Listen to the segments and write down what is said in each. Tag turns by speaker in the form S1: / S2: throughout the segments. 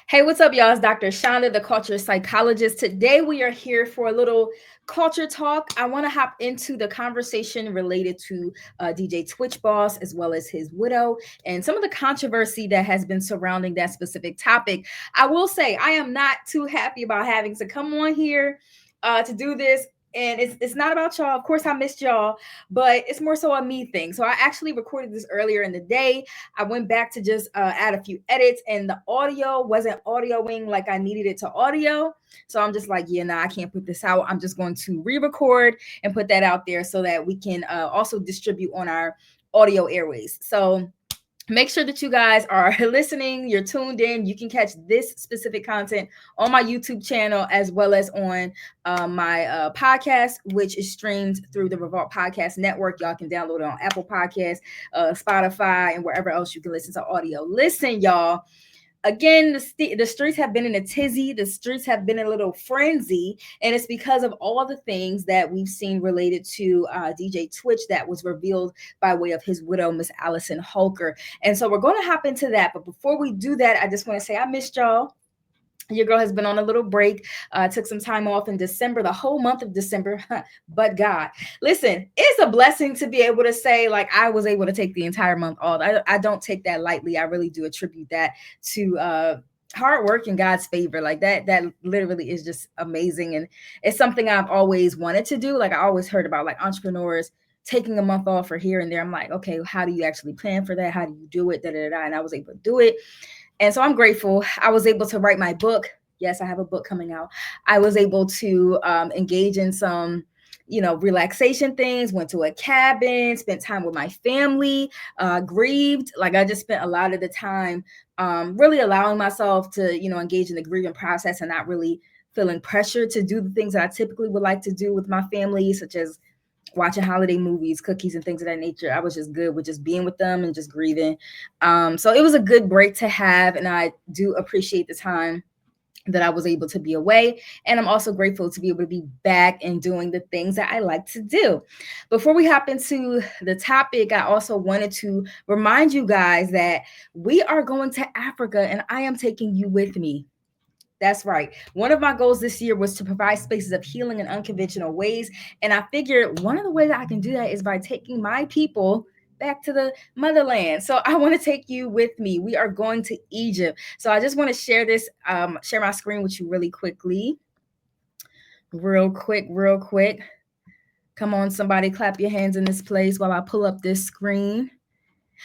S1: Hey, what's up, y'all? It's Dr. Shonda, the culture psychologist. Today, we are here for a little culture talk. I want to hop into the conversation related to DJ Twitch Boss as well as his widow and some of the controversy that has been surrounding that specific topic. I will say I am not too happy about having to come on here to do this. And it's not about y'all. Of course, I missed y'all, but it's more so a me thing. So I actually recorded this earlier in the day. I went back to just add a few edits, and the audio wasn't audioing like I needed it to audio. So I'm just like, yeah, nah, I can't put this out. I'm just going to re-record and put that out there so that we can also distribute on our audio airways. So make sure that you guys are listening, you're tuned in. You can catch this specific content on my YouTube channel as well as on my podcast, which is streamed through the Revolt Podcast Network. Y'all can download it on Apple Podcasts, Spotify, and wherever else you can listen to audio. Listen, y'all. Again, the streets have been in a tizzy. The streets have been in a little frenzy, and it's because of all the things that we've seen related to DJ Twitch that was revealed by way of his widow, Miss Allison Holker. And so we're going to hop into that. But before we do that, I just want to say I missed y'all. Your girl has been on a little break, took some time off in December, the whole month of December, but God. Listen, it's a blessing to be able to say, like, I was able to take the entire month off. I don't take that lightly. I really do attribute that to hard work and God's favor. Like that literally is just amazing. And it's something I've always wanted to do. Like I always heard about like entrepreneurs taking a month off or here and there. I'm like, okay, how do you actually plan for that? How do you do it? And I was able to do it. And so I'm grateful. I was able to write my book. Yes, I have a book coming out. I was able to engage in some, relaxation things, went to a cabin, spent time with my family, grieved. Like I just spent a lot of the time really allowing myself to, engage in the grieving process and not really feeling pressure to do the things that I typically would like to do with my family, such as watching holiday movies, cookies, and things of that nature. I was just good with just being with them and just grieving. So it was a good break to have, and I do appreciate the time that I was able to be away. And I'm also grateful to be able to be back and doing the things that I like to do. Before we hop into the topic, I also wanted to remind you guys that we are going to Africa, and I am taking you with me. That's right. One of my goals this year was to provide spaces of healing in unconventional ways. And I figured one of the ways that I can do that is by taking my people back to the motherland. So I want to take you with me. We are going to Egypt. So I just want to share this, share my screen with you really quickly. Real quick. Come on, somebody clap your hands in this place while I pull up this screen.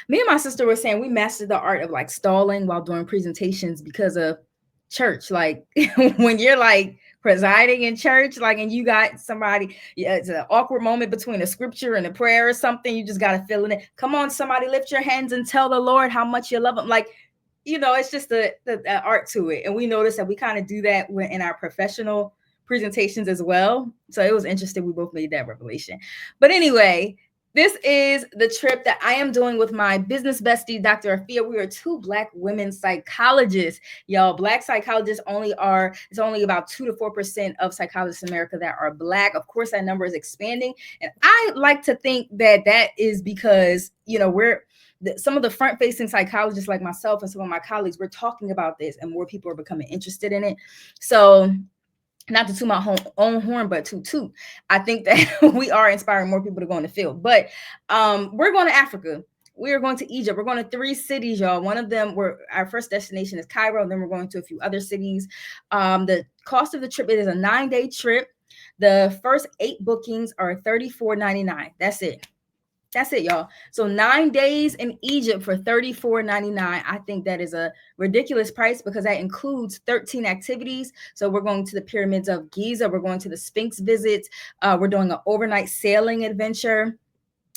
S1: Me and my sister were saying we mastered the art of like stalling while doing presentations because of church. Like when you're like presiding in church, like, and you got somebody, it's an awkward moment between a scripture and a prayer or something. You just got to fill in it. Come on, somebody lift your hands and tell the Lord how much you love him. Like, it's just the art to it. And we noticed that we kind of do that in our professional presentations as well. So it was interesting. We both made that revelation. But anyway, this is the trip that I am doing with my business bestie, Dr. Afia. We are two Black women psychologists. Y'all, Black psychologists it's only about 2 to 4% of psychologists in America that are Black. Of course, that number is expanding. And I like to think that is because, some of the front-facing psychologists like myself and some of my colleagues, we're talking about this and more people are becoming interested in it. So not to toot my own horn, but toot. I think that we are inspiring more people to go in the field. But we're going to Africa. We are going to Egypt. We're going to 3 cities, y'all. One of them, our first destination is Cairo. And then we're going to a few other cities. The cost of the trip, it is a 9-day trip. The first 8 bookings are $34.99. That's it, y'all. So 9 days in Egypt for $34.99. I think that is a ridiculous price because that includes 13 activities. So we're going to the pyramids of Giza. We're going to the Sphinx visits. We're doing an overnight sailing adventure,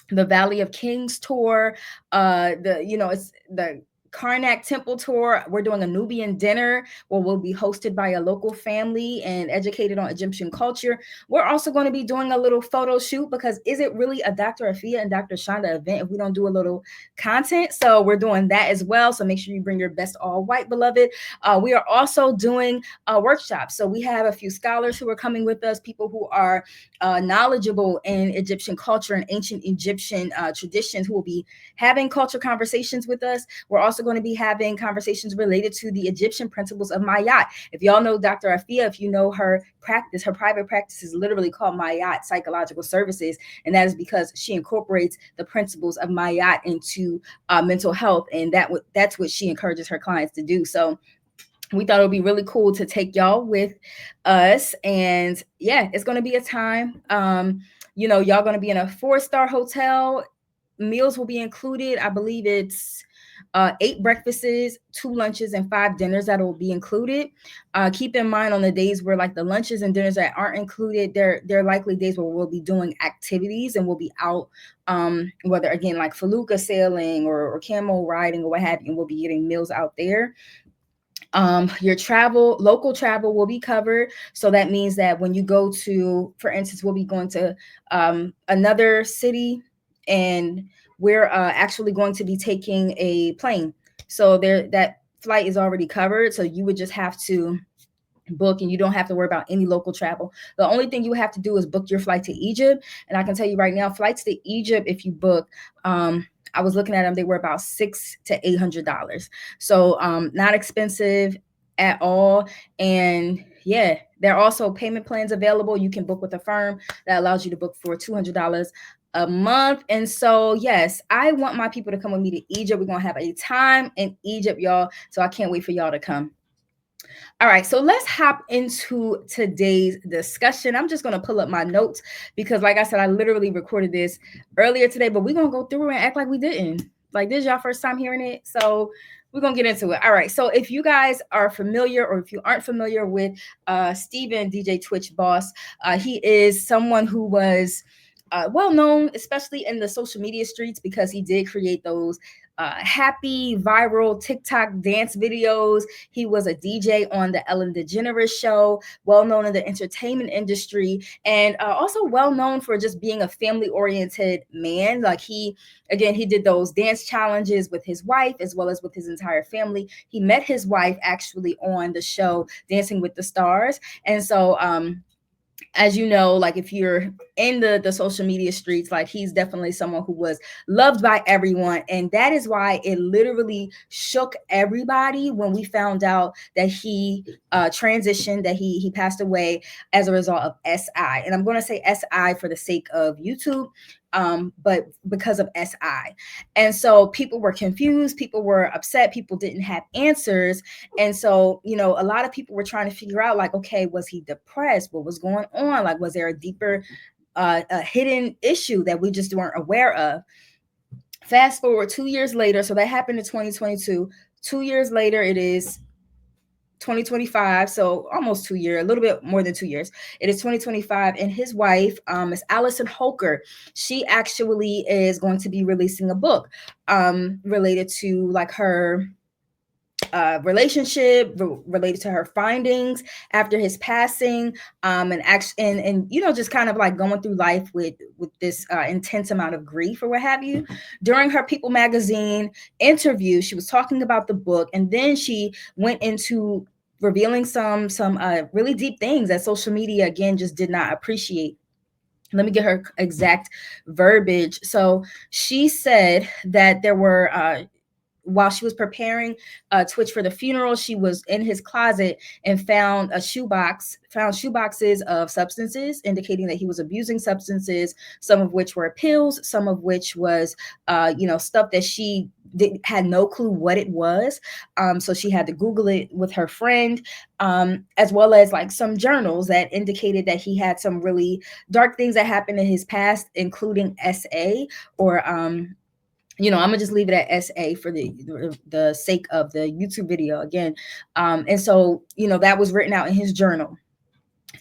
S1: the Valley of Kings tour. It's the Karnak Temple tour. We're doing a Nubian dinner where we'll be hosted by a local family and educated on Egyptian culture. We're also going to be doing a little photo shoot because is it really a Dr. Afia and Dr. Shonda event if we don't do a little content? So we're doing that as well. So make sure you bring your best all white, beloved. We are also doing workshops. So we have a few scholars who are coming with us, people who are knowledgeable in Egyptian culture and ancient Egyptian traditions who will be having culture conversations with us. We're also going to be having conversations related to the Egyptian principles of Mayat. If y'all know Dr. Afia, if you know her practice, her private practice is literally called Mayat Psychological Services, and that is because she incorporates the principles of Mayat into mental health, and that's what she encourages her clients to do. So we thought it would be really cool to take y'all with us. And yeah, it's going to be a time. Y'all going to be in a 4-star hotel. Meals will be included. I believe it's 8 breakfasts, 2 lunches, and 5 dinners that will be included. Keep in mind on the days where like the lunches and dinners that aren't included, they're likely days where we'll be doing activities and we'll be out, whether again like felucca sailing or camel riding or what have you, and we'll be getting meals out there. Your local travel will be covered. So that means that when you go to, for instance, we'll be going to another city, and we're actually going to be taking a plane. So that flight is already covered. So you would just have to book, and you don't have to worry about any local travel. The only thing you have to do is book your flight to Egypt. And I can tell you right now, flights to Egypt, if you book, I was looking at them, they were about $600 to $800. So not expensive at all. And yeah, there are also payment plans available. You can book with a firm that allows you to book for $200 a month. And so yes, I want my people to come with me to Egypt. We're gonna have a time in Egypt, y'all. So I can't wait for y'all to come. All right, so let's hop into today's discussion. I'm just going to pull up my notes because, like I said, I literally recorded this earlier today, but we're going to go through and act like we didn't. Like, this is y'all first time hearing it, so we're going to get into it. All right, so if you guys are familiar, or if you aren't familiar with Steven, DJ Twitch Boss, he is someone who was well known, especially in the social media streets, because he did create those happy viral TikTok dance videos. He was a DJ on the Ellen DeGeneres show, well known in the entertainment industry, and also well known for just being a family oriented man. Like he did those dance challenges with his wife as well as with his entire family. He met his wife actually on the show Dancing with the Stars. And so as you know, like if you're in the social media streets, like he's definitely someone who was loved by everyone. And that is why it literally shook everybody when we found out that he transitioned, that he passed away as a result of SI. And I'm going to say SI for the sake of YouTube, but because of SI. And so people were confused, people were upset, people didn't have answers. And so, a lot of people were trying to figure out, like, okay, was he depressed? What was going on? Like, was there a deeper a hidden issue that we just weren't aware of? Fast forward 2 years later. So that happened in 2022. 2 years later, it is 2025, so almost 2 years, a little bit more than 2 years. It is 2025, and his wife is Allison Holker. She actually is going to be releasing a book related to like her relationship, related to her findings after his passing, and just kind of like going through life with this intense amount of grief or what have you. During her People magazine interview, she was talking about the book, and then she went into revealing some really deep things that social media again just did not appreciate. Let me get her exact verbiage. So she said that there were while she was preparing Twitch for the funeral, she was in his closet and found shoeboxes of substances, indicating that he was abusing substances, some of which were pills, some of which was, stuff that she had no clue what it was. So she had to Google it with her friend, as well as like some journals that indicated that he had some really dark things that happened in his past, including SA, or I'm gonna just leave it at SA for the sake of the YouTube video again. And so, that was written out in his journal.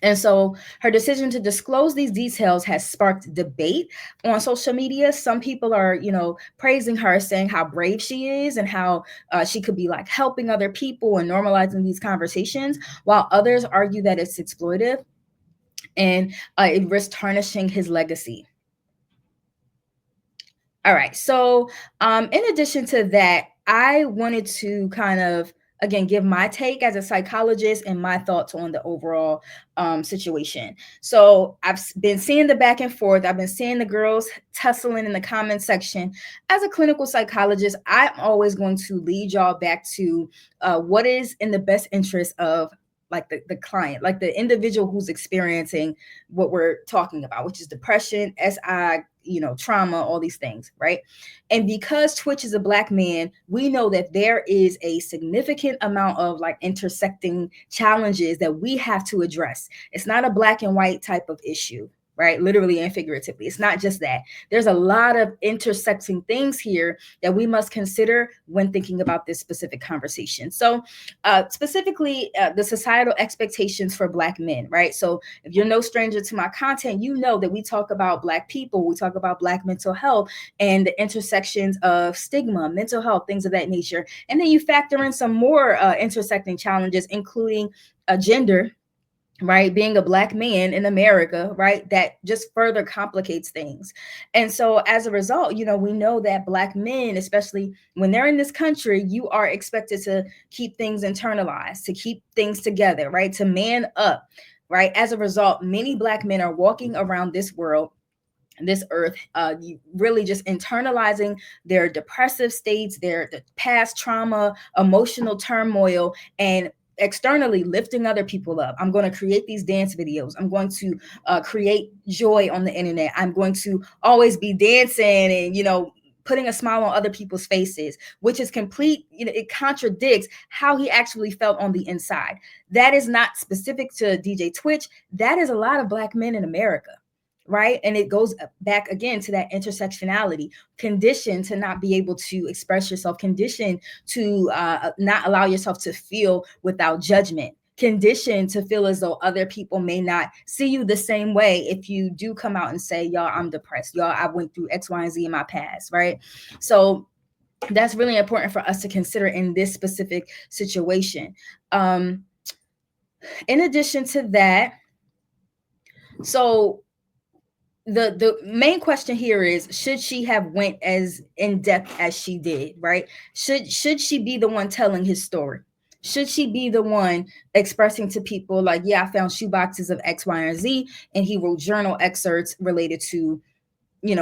S1: And so her decision to disclose these details has sparked debate on social media. Some people are, praising her, saying how brave she is and how she could be like helping other people and normalizing these conversations, while others argue that it's exploitive and it risks tarnishing his legacy. All right. So in addition to that, I wanted to kind of, again, give my take as a psychologist and my thoughts on the overall situation. So I've been seeing the back and forth. I've been seeing the girls tussling in the comment section. As a clinical psychologist, I'm always going to lead y'all back to what is in the best interest of like the client, like the individual who's experiencing what we're talking about, which is depression, SI, trauma, all these things, right? And because Twitch is a Black man, we know that there is a significant amount of like intersecting challenges that we have to address. It's not a black and white type of issue, right? Literally and figuratively. It's not just that. There's a lot of intersecting things here that we must consider when thinking about this specific conversation. So specifically the societal expectations for Black men, right? So if you're no stranger to my content, you know that we talk about Black people, we talk about Black mental health and the intersections of stigma, mental health, things of that nature. And then you factor in some more intersecting challenges, including gender, right? Being a Black man in America, right? That just further complicates things. And so as a result, we know that Black men, especially when they're in this country, you are expected to keep things internalized, to keep things together, right? To man up, right? As a result, many Black men are walking around this world, this earth, really just internalizing their depressive states, their past trauma, emotional turmoil, and externally lifting other people up. I'm going to create these dance videos. I'm going to create joy on the internet. I'm going to always be dancing and, putting a smile on other people's faces, which is complete, it contradicts how he actually felt on the inside. That is not specific to DJ Twitch. That is a lot of Black men in America. Right. And it goes back again to that intersectionality, conditioned to not be able to express yourself, conditioned to not allow yourself to feel without judgment, conditioned to feel as though other people may not see you the same way if you do come out and say, y'all, I'm depressed. Y'all, I went through X, Y, and Z in my past. Right. So that's really important for us to consider in this specific situation. In addition to that, so the main question here is, should she have went as in depth as she did, right? Should she be the one telling his story? Should she be the one expressing to people like, yeah, I found shoe boxes of X, Y, and Z, and he wrote journal excerpts related to,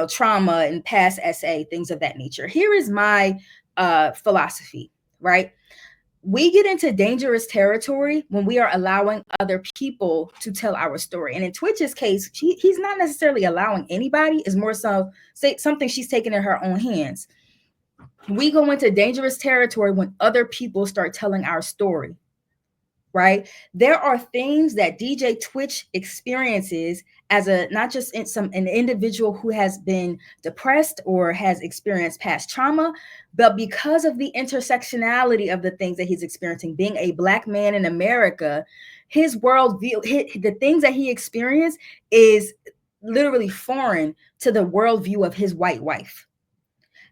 S1: trauma and past SA, things of that nature? Here is my philosophy, right? We get into dangerous territory when we are allowing other people to tell our story. And in Twitch's case, he's not necessarily allowing anybody. It's more so something she's taking in her own hands. We go into dangerous territory when other people start telling our story, right? There are things that DJ Twitch experiences as not just an individual who has been depressed or has experienced past trauma, but because of the intersectionality of the things that he's experiencing, being a Black man in America, his worldview, the things that he experienced is literally foreign to the worldview of his white wife.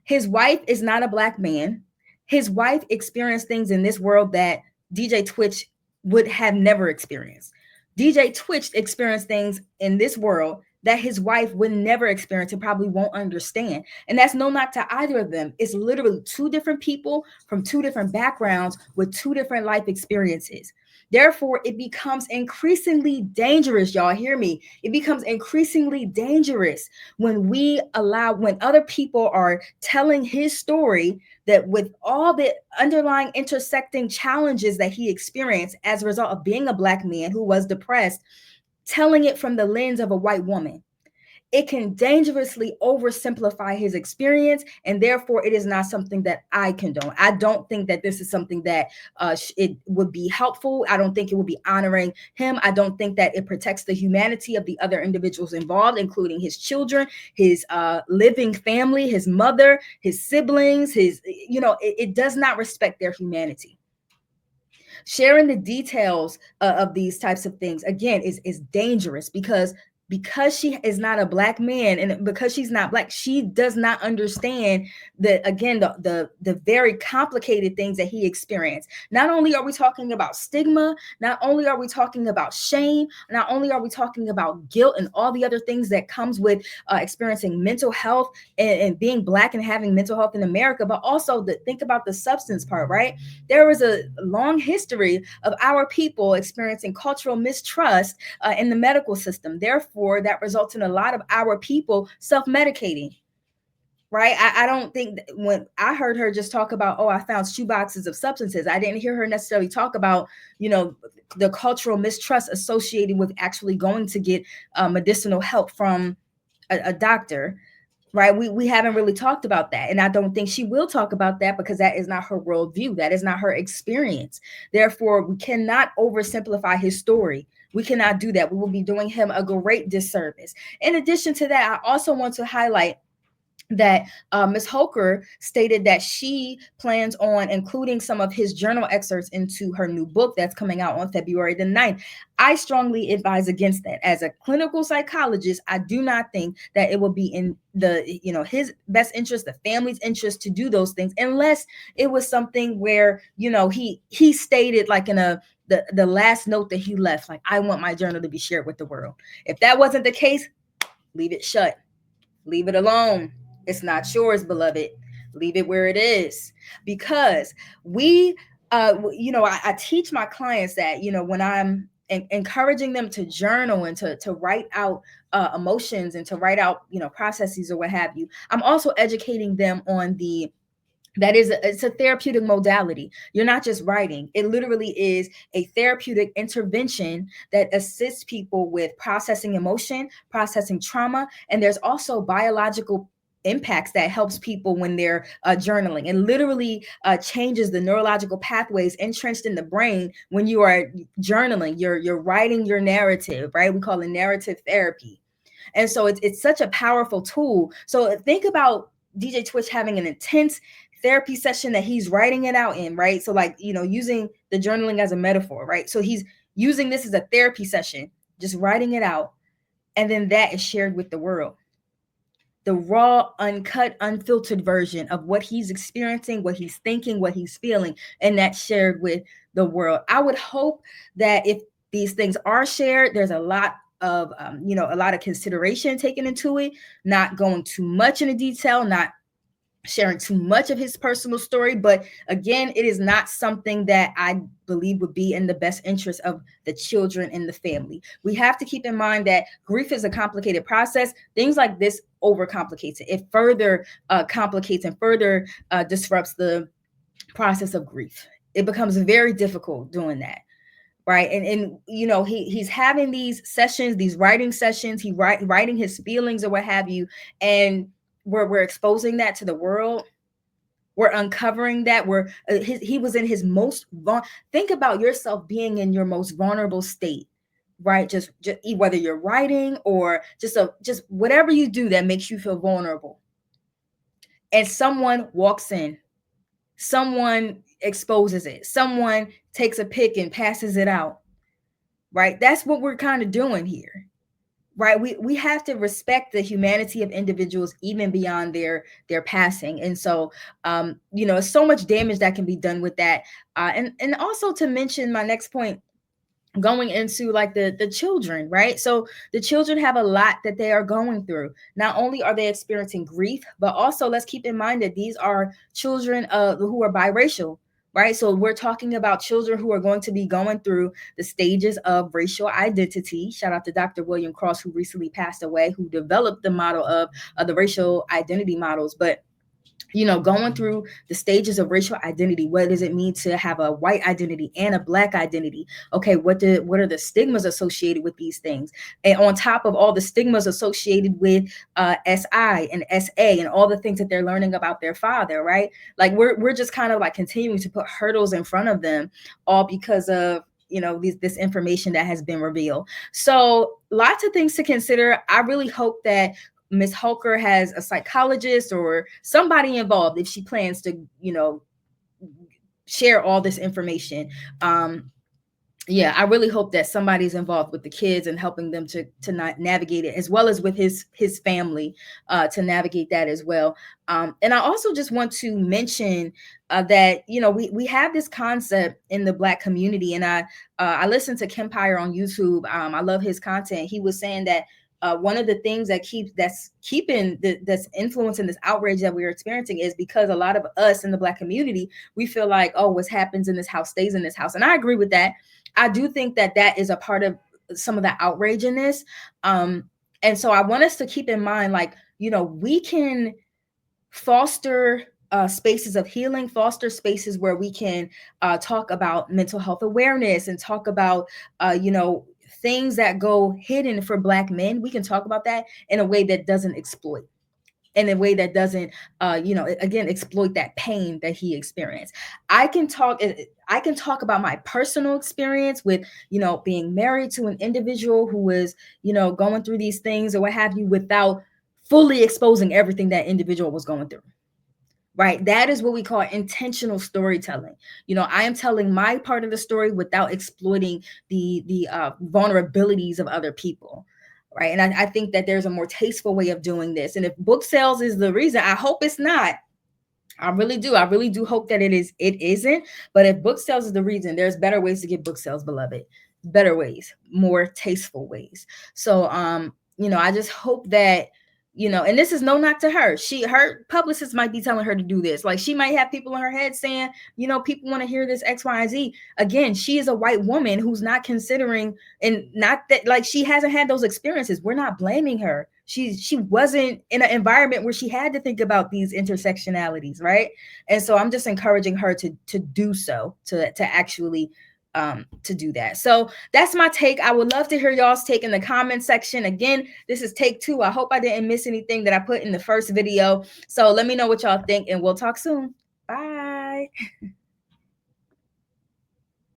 S1: His wife is not a Black man. His wife experienced things in this world that DJ Twitch would have never experienced. DJ Twitch experienced things in this world that his wife would never experience and probably won't understand. And that's no knock to either of them. It's literally two different people from two different backgrounds with two different life experiences. Therefore, it becomes increasingly dangerous. Y'all hear me? It becomes increasingly dangerous when other people are telling his story, that with all the underlying intersecting challenges that he experienced as a result of being a Black man who was depressed, telling it from the lens of a white woman. It can dangerously oversimplify his experience, and therefore it is not something that I condone. I don't think that this is something that it would be helpful. I don't think it would be honoring him. I don't think that it protects the humanity of the other individuals involved, including his children, his living family, his mother, his siblings, it does not respect their humanity. Sharing the details of these types of things, again, is dangerous because because she is not a Black man, and because she's not Black, she does not understand the very complicated things that he experienced. Not only are we talking about stigma, not only are we talking about shame, not only are we talking about guilt and all the other things that comes with experiencing mental health and being Black and having mental health in America, but also think about the substance part, right? There was a long history of our people experiencing cultural mistrust in the medical system. Therefore, that results in a lot of our people self-medicating. Right. I don't think when I heard her just talk about, oh, I found shoe boxes of substances, I didn't hear her necessarily talk about, the cultural mistrust associated with actually going to get medicinal help from a doctor. Right. We haven't really talked about that. And I don't think she will talk about that because that is not her worldview. That is not her experience. Therefore, we cannot oversimplify his story. We cannot do that. We will be doing him a great disservice. In addition to that, I also want to highlight that Ms. Holker stated that she plans on including some of his journal excerpts into her new book that's coming out on February the 9th. I strongly advise against that. As a clinical psychologist, I do not think that it will be in his best interest, the family's interest to do those things, unless it was something where, he stated like in the last note that he left, like, I want my journal to be shared with the world. If that wasn't the case, leave it shut. Leave it alone. It's not yours, beloved. Leave it where it is. Because I teach my clients that, when I'm encouraging them to journal and to write out emotions and to write out, processes or what have you, I'm also educating them on it's a therapeutic modality. You're not just writing. It literally is a therapeutic intervention that assists people with processing emotion, processing trauma. And there's also biological impacts that helps people when they're journaling. It literally changes the neurological pathways entrenched in the brain when you are journaling. You're writing your narrative, right? We call it narrative therapy. And so it's such a powerful tool. So think about DJ Twitch having an intense therapy session that he's writing it out in, right? So like, using the journaling as a metaphor, right? So he's using this as a therapy session, just writing it out. And then that is shared with the world. The raw, uncut, unfiltered version of what he's experiencing, what he's thinking, what he's feeling, and that's shared with the world. I would hope that if these things are shared, there's a lot of, a lot of consideration taken into it, not going too much into detail, not sharing too much of his personal story. But again, it is not something that I believe would be in the best interest of the children and the family. We have to keep in mind that grief is a complicated process. Things like this overcomplicates it. It further complicates and further disrupts the process of grief. It becomes very difficult doing that. Right. And he's having these sessions, these writing sessions, writing his feelings or what have you. And we're exposing that to the world. We're uncovering that. He was in his most think about yourself being in your most vulnerable state, right? Just whether you're writing or just whatever you do that makes you feel vulnerable. And someone walks in, someone exposes it, someone takes a pic and passes it out, right? That's what we're kind of doing here. Right. We have to respect the humanity of individuals even beyond their passing. And so, so much damage that can be done with that. And also to mention my next point, going into like the children, right? So the children have a lot that they are going through. Not only are they experiencing grief, but also let's keep in mind that these are children who are biracial. Right. So we're talking about children who are going to be going through the stages of racial identity. Shout out to Dr. William Cross, who recently passed away, who developed the model of the racial identity models. But going through the stages of racial identity. What does it mean to have a white identity and a Black identity? Okay, what are the stigmas associated with these things? And on top of all the stigmas associated with SI and SA and all the things that they're learning about their father, right? Like we're just kind of like continuing to put hurdles in front of them, all because of this information that has been revealed. So lots of things to consider. I really hope that Ms. Holker has a psychologist or somebody involved if she plans to, share all this information. yeah, I really hope that somebody's involved with the kids and helping them to not navigate it, as well as with his family, to navigate that as well. And I also just want to mention that, you know, we have this concept in the Black community, and I listened to Kempire on YouTube. I love his content. He was saying that one of the things that's influencing this outrage that we're experiencing is because a lot of us in the Black community, we feel like, oh, what happens in this house stays in this house, and I agree with that. I do think that that is a part of some of the outrage in this. And so I want us to keep in mind, like, you know, we can foster spaces of healing, foster spaces where we can talk about mental health awareness and talk about, you know, things that go hidden for Black men. We can talk about that in a way that doesn't exploit, in a way that doesn't you know, again, exploit that pain that he experienced. I can talk about my personal experience with, you know, being married to an individual who was, you know, going through these things or what have you, without fully exposing everything that individual was going through. Right, that is what we call intentional storytelling. You know, I am telling my part of the story without exploiting the vulnerabilities of other people. Right, and I think that there's a more tasteful way of doing this, and if book sales is the reason, I hope it's not. I really do hope that it isn't. But if book sales is the reason, there's better ways to get book sales, beloved. Better ways, more tasteful ways. So you know, I just hope that, you know, and this is no knock to her. Her publicist might be telling her to do this. Like, she might have people in her head saying, you know, people want to hear this X, Y, and Z. Again, she is a white woman who's not considering, and not that, like, she hasn't had those experiences. We're not blaming her. She wasn't in an environment where she had to think about these intersectionalities, right? And so I'm just encouraging her to do so, to actually to do that. So that's my take. I would love to hear y'all's take in the comment section. Again, this is take 2. I hope I didn't miss anything that I put in the first video. So let me know what y'all think, and we'll talk soon. Bye.